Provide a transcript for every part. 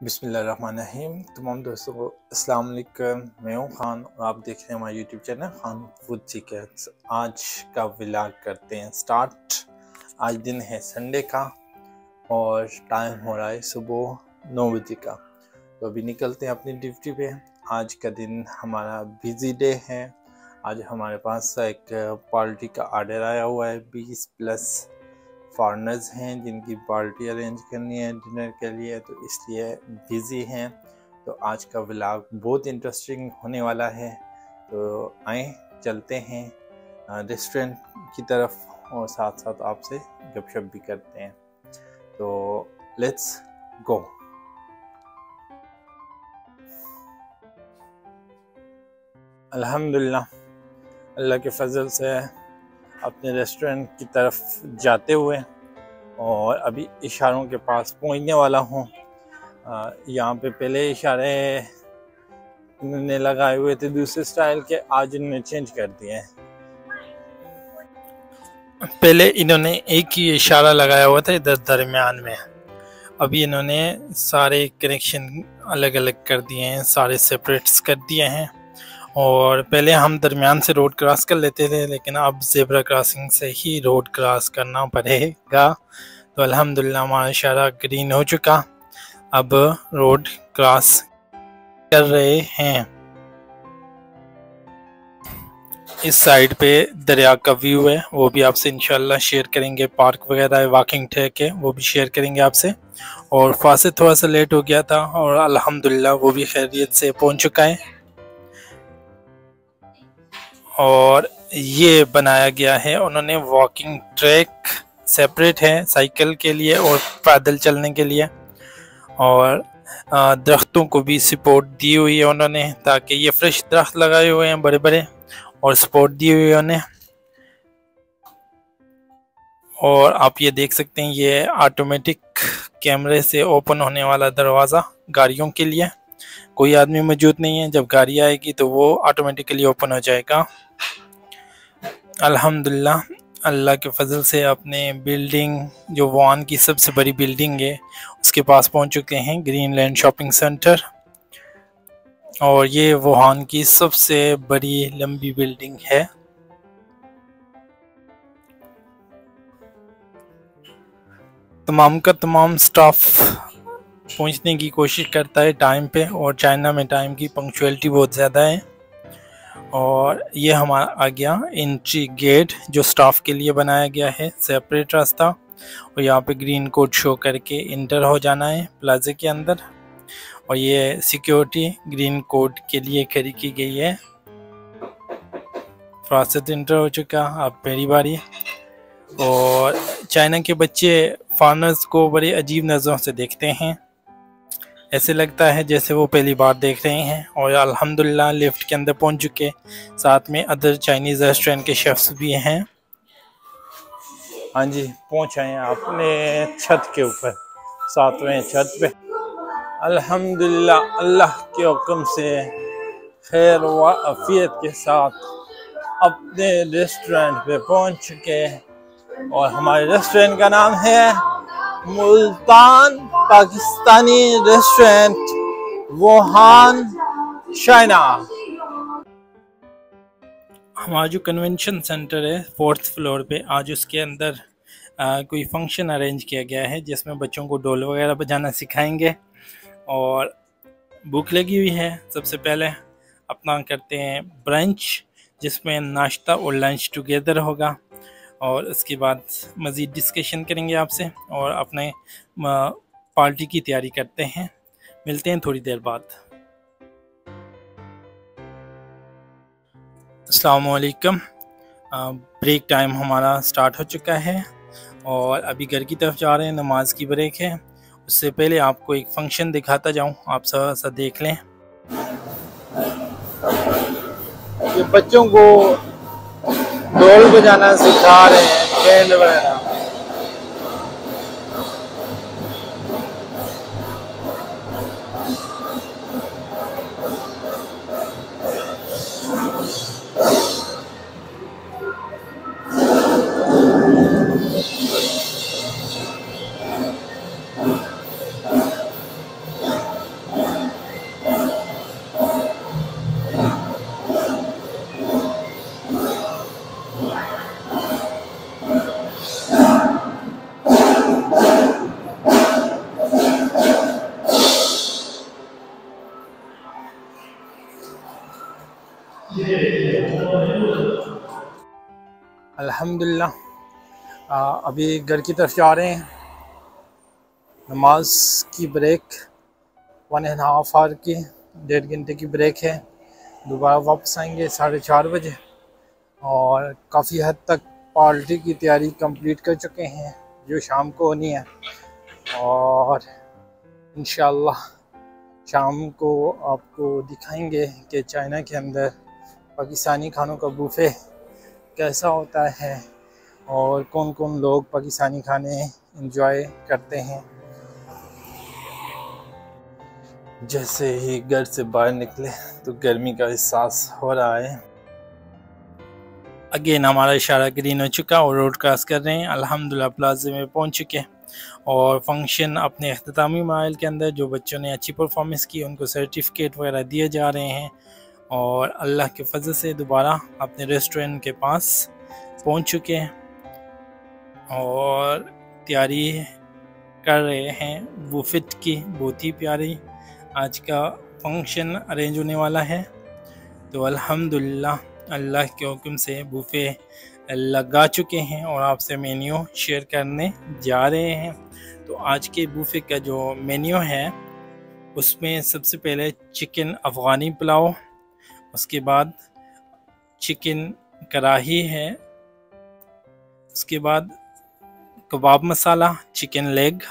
बिस्मिल्लाहिर्रहमानिर्रहीम। तमाम दोस्तों को अस्सलाम वालेकुम। मैं हूँ खान और आप देख रहे हैं हमारा YouTube channel Khan food secrets. आज का व्लॉग करते हैं स्टार्ट। आज दिन है संडे का और टाइम हो रहा है सुबह 9 बजे का। तो अभी निकलते हैं अपनी ड्यूटी पे। आज का दिन हमारा बिज़ी डे है। आज हमारे पास एक पार्टी का ऑर्डर आया हुआ है। 20+ फॉरेनर्स हैं जिनकी पार्टी अरेंज करनी है डिनर के लिए, तो इसलिए बिज़ी हैं। तो आज का व्लॉग बहुत इंटरेस्टिंग होने वाला है। तो आए चलते हैं रेस्टोरेंट की तरफ और साथ साथ आपसे गपशप भी करते हैं। तो लेट्स गो। अल्हम्दुलिल्लाह अल्लाह के फजल से अपने रेस्टोरेंट की तरफ जाते हुए और अभी इशारों के पास पहुंचने वाला हूं। यहाँ पे पहले इशारे इन्होंने लगाए हुए थे दूसरे स्टाइल के, आज इन्होंने चेंज कर दिए हैं। पहले इन्होंने एक ही इशारा लगाया हुआ था इधर दरमियान में, अभी इन्होंने सारे कनेक्शन अलग अलग कर दिए हैं, सारे सेपरेट्स कर दिए हैं। और पहले हम दरमियान से रोड क्रॉस कर लेते थे, लेकिन अब ज़ेब्रा क्रॉसिंग से ही रोड क्रॉस करना पड़ेगा। तो अल्हम्दुलिल्लाह हमारा इशारा ग्रीन हो चुका, अब रोड क्रॉस कर रहे हैं। इस साइड पे दरिया का व्यू है, वो भी आपसे इंशाल्लाह शेयर करेंगे। पार्क वगैरह है, वॉकिंग ट्रैक है, वो भी शेयर करेंगे आपसे। और फासिद थोड़ा सा लेट हो गया था और अल्हम्दुलिल्लाह वो भी खैरियत से पहुंच चुका है। और ये बनाया गया है उन्होंने वॉकिंग ट्रैक, सेपरेट है साइकिल के लिए और पैदल चलने के लिए। और दरख्तों को भी सपोर्ट दी हुई है उन्होंने, ताकि ये फ्रेश दरख्त लगाए हुए हैं बड़े बड़े और सपोर्ट दी हुई है उन्हें। और आप ये देख सकते हैं, ये ऑटोमेटिक कैमरे से ओपन होने वाला दरवाज़ा गाड़ियों के लिए। कोई आदमी मौजूद नहीं है, जब गाड़ी आएगी तो वो ऑटोमेटिकली ओपन हो जाएगा। अल्हम्दुलिल्लाह अल्लाह के फजल से अपने बिल्डिंग, जो वुहान की सबसे बड़ी बिल्डिंग है, उसके पास पहुंच चुके हैं, ग्रीनलैंड शॉपिंग सेंटर। और ये वुहान की सबसे बड़ी लंबी बिल्डिंग है। तमाम का तमाम स्टाफ पहुंचने की कोशिश करता है टाइम पे, और चाइना में टाइम की पंक्चुअलिटी बहुत ज़्यादा है। और ये हमारा आ गया एंट्री गेट, जो स्टाफ के लिए बनाया गया है, सेपरेट रास्ता। और यहाँ पे ग्रीन कोड शो करके इंटर हो जाना है प्लाजे के अंदर। और ये सिक्योरिटी ग्रीन कोड के लिए खड़ी की गई है। फासिद इंटर हो चुका, अब मेरी बारी। और चाइना के बच्चे फॉरेनर्स को बड़े अजीब नज़रों से देखते हैं, ऐसे लगता है जैसे वो पहली बार देख रहे हैं। और अल्हम्दुलिल्लाह लिफ्ट के अंदर पहुंच चुके, साथ में अदर चाइनीज़ रेस्टोरेंट के शेफ्स भी हैं। हाँ जी, पहुंच आए अपने छत के ऊपर, 7वें छत पे। अल्हम्दुलिल्लाह अल्लाह के हुक्म से खैर व आफियत के साथ अपने रेस्टोरेंट पे पहुंच चुके। और हमारे रेस्टोरेंट का नाम है Multan Pakistani restaurant, Wuhan, China. हमारा जो कन्वेंशन सेंटर है 4th फ्लोर पे, आज उसके अंदर कोई फंक्शन अरेंज किया गया है, जिसमें बच्चों को ढोल वगैरह बजाना सिखाएंगे। और भूख लगी हुई है, सबसे पहले अपना करते हैं ब्रंच, जिसमें नाश्ता और लंच टुगेदर होगा। और उसके बाद मज़ीद डिस्कशन करेंगे आपसे और अपने पार्टी की तैयारी करते हैं। मिलते हैं थोड़ी देर बाद। अस्सलाम वालेकुम। ब्रेक टाइम हमारा स्टार्ट हो चुका है और अभी घर की तरफ जा रहे हैं, नमाज की ब्रेक है। उससे पहले आपको एक फंक्शन दिखाता जाऊं, आप सा देख लें। ये बच्चों को ढोल बजाना सिखा रहे हैं, बैंड वगैरह। अल्हम्दुलिल्लाह अभी घर की तरफ जा रहे हैं। नमाज की ब्रेक 1.5 आवर की 1.5 घंटे की ब्रेक है। दोबारा वापस आएंगे 4:30 बजे और काफ़ी हद तक पार्टी की तैयारी कंप्लीट कर चुके हैं जो शाम को होनी है। और इंशाअल्लाह शाम को आपको दिखाएंगे कि चाइना के अंदर पाकिस्तानी खानों का बुफे कैसा होता है और कौन कौन लोग पाकिस्तानी खाने एंजॉय करते हैं। जैसे ही घर से बाहर निकले तो गर्मी का एहसास हो रहा है। अगेन हमारा इशारा ग्रीन हो चुका और रोड क्रॉस कर रहे हैं। अल्हम्दुलिल्लाह प्लाजे में पहुंच चुके हैं और फंक्शन अपने अख्तामी माइल के अंदर जो बच्चों ने अच्छी परफॉर्मेंस की उनको सर्टिफिकेट वगैरह दिए जा रहे हैं और अल्लाह के फजल से दोबारा अपने रेस्टोरेंट के पास पहुंच चुके हैं और तैयारी कर रहे हैं बुफेट की। बहुत ही प्यारी आज का फंक्शन अरेंज होने वाला है। तो अल्हम्दुलिल्लाह अल्लाह के हुक्म से बुफे लगा चुके हैं और आपसे मेन्यू शेयर करने जा रहे हैं। तो आज के बुफे का जो मेन्यू है उसमें सबसे पहले चिकन अफ़गानी पुलाव, उसके बाद चिकन कढ़ाई है, उसके बाद कबाब मसाला, चिकन लेग,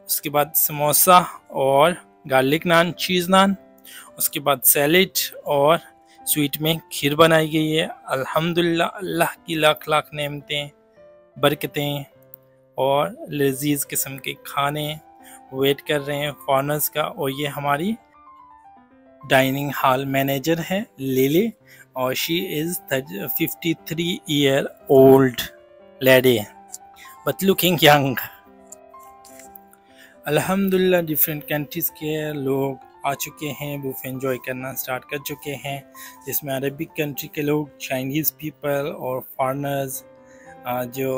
उसके बाद समोसा और गार्लिक नान, चीज़ नान, उसके बाद सैलेड और स्वीट में खीर बनाई गई है। अल्हम्दुलिल्लाह अल्लाह की लाख लाख नेमतें बरकतें और लजीज किस्म के खाने वेट कर रहे हैं फॉरनर्स का। और ये हमारी डाइनिंग हॉल मैनेजर है लिली और she is 53 year old lady but looking young. अल्हम्दुलिल्लाह डिफरेंट कंट्रीज़ के लोग आ चुके हैं, बुफे एंजॉय करना स्टार्ट कर चुके हैं, जिसमें अरबिक कंट्री के लोग, चाइनीज़ पीपल और फॉरनर्स जो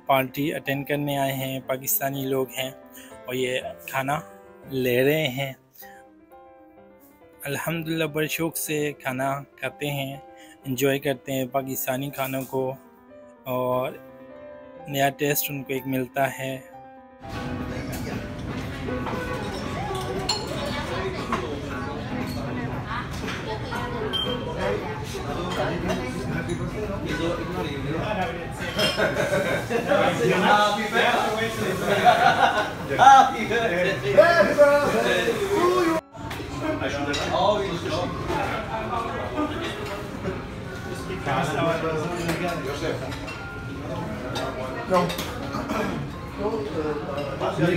पार्टी अटेंड करने आए हैं पाकिस्तानी लोग हैं और ये खाना ले रहे हैं। अल्हम्दुलिल्लाह बड़े शौक़ से खाना खाते हैं, एंजॉय करते हैं पाकिस्तानी खानों को और नया टेस्ट उनको एक मिलता है।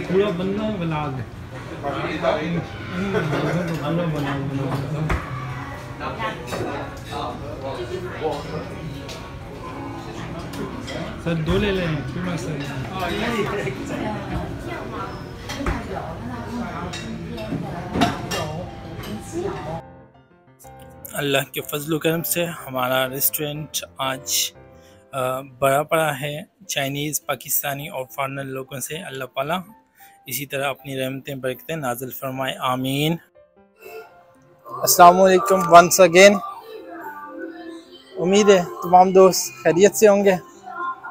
पूरा बनना व्लॉग सर 2 ले लें पूरा सर। अल्लाह के फजल करम से हमारा रेस्टोरेंट आज बड़ा पड़ा है चाइनीज़, पाकिस्तानी और फॉरनर लोगों से। अल्लाह ताला इसी तरह अपनी रहमतें बरकतें नाज़िल फरमाए, आमीन। अस्सलाम वालेकुम वंस अगेन। उम्मीद है तमाम दोस्त खैरियत से होंगे।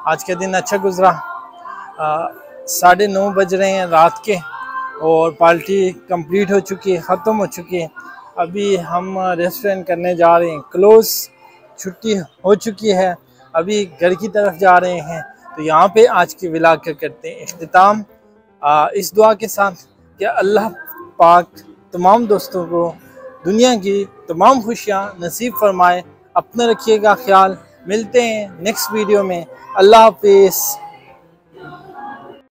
आज का दिन अच्छा गुजरा। 9:30 बज रहे हैं रात के और पार्टी कंप्लीट हो चुकी है, ख़त्म हो चुकी है। अभी हम रेस्टोरेंट करने जा रहे हैं क्लोज़, छुट्टी हो चुकी है, अभी घर की तरफ जा रहे हैं। तो यहाँ पे आज की व्लॉग का करते हैं इख्तिताम इस दुआ के साथ कि अल्लाह पाक तमाम दोस्तों को दुनिया की तमाम खुशियाँ नसीब फरमाए। अपना रखिएगा ख्याल, मिलते हैं नेक्स्ट वीडियो में। अल्लाह हाफिज़।